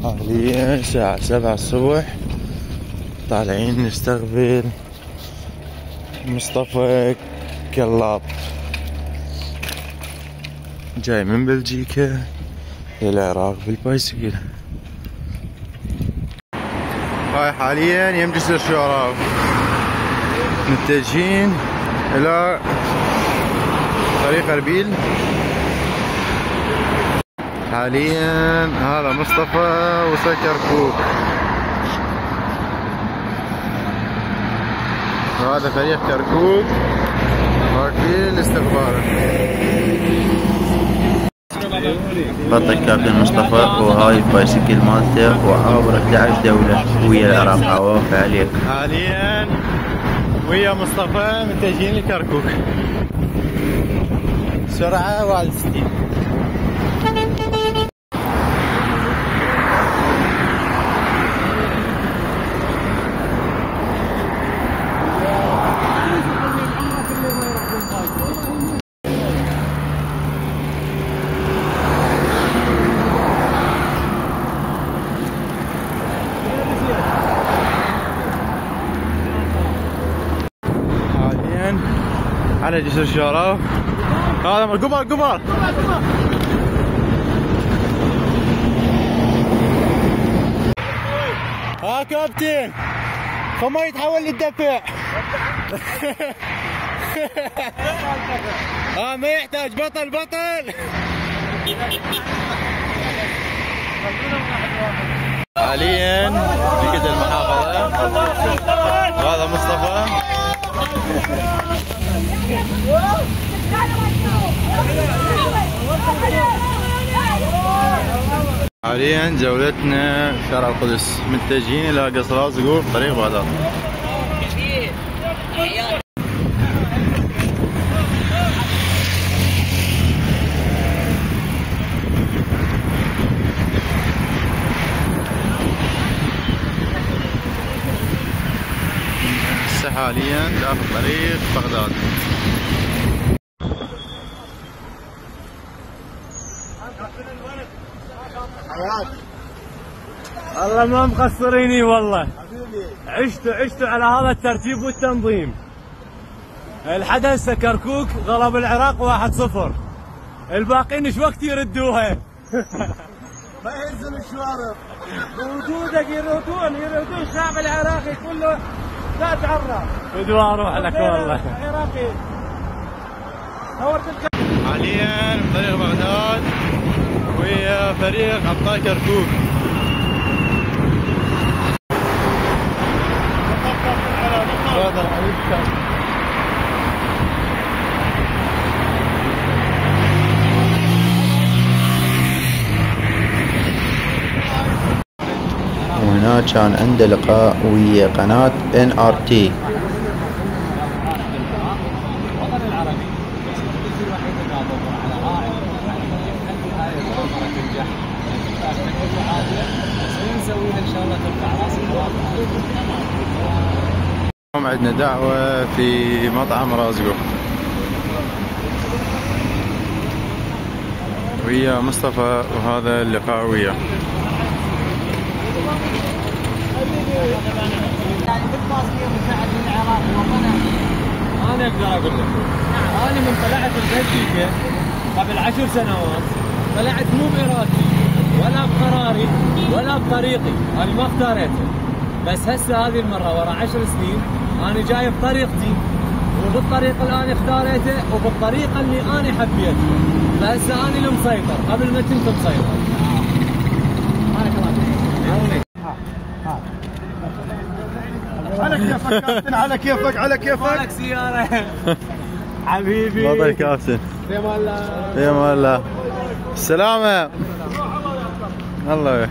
حاليا الساعة 7 الصبح، طالعين نستقبل مصطفى كلاب جاي من بلجيكا للعراق بالبايسكل. هاي حاليا يم جسر الشعراء، متجهين الى طريق اربيل. حاليا هذا مصطفى وصل كركوك، وهذا فريق كركوك واقفين استقباله. بطل كابتن مصطفى وهاي البايسكل مالته وعابر 11 دولة ويا العراق. عوافي عليك. حاليا ويا مصطفى متجهين لكركوك، سرعة 61. على جسر الشعراء. هذا قمر ها كابتن، خما يتحول للدفع. ما يحتاج. بطل حاليا في كده المحافظة. هذا مصطفى. حاليا جولتنا شارع القدس، متجهين الى قصر رازقو طريق بغداد. حاليا داخل طريق بغداد. والله ما مقصريني والله، عشتوا على هذا الترتيب والتنظيم. الحدث كركوك غلب العراق 1-0، الباقيين ايش وقت يردوها؟ ما يهزم الشوارع بوجودك يردون الشعب العراقي كله. لا تعرف بدو اروح لك والله عراقي. حاليا طريق بغداد ويا فريق ابطال كركوك. وهنا كان عنده لقاء ويا قناة NRT. اليوم عندنا دعوة في مطعم رازقو ويا مصطفى، وهذا اللقاء وياه. انا اقدر اقول لك، انا من طلعت بلجيكا قبل 10 سنوات طلعت مو بارادتي ولا بقراري ولا بطريقي، انا ما اختاريته، بس هسه هذه المره ورا 10 سنين انا جاي بطريقتي وبالطريقه اللي انا اختاريته وبالطريقه اللي انا حبيتها، فهسه انا اللي مسيطر قبل ما كنت مسيطر. بارك الله فيك. على كيفك كابتن، على كيفك مالك سيارة حبيبي. بطل كابتن. في امان الله. في امان الله. السلامة. الله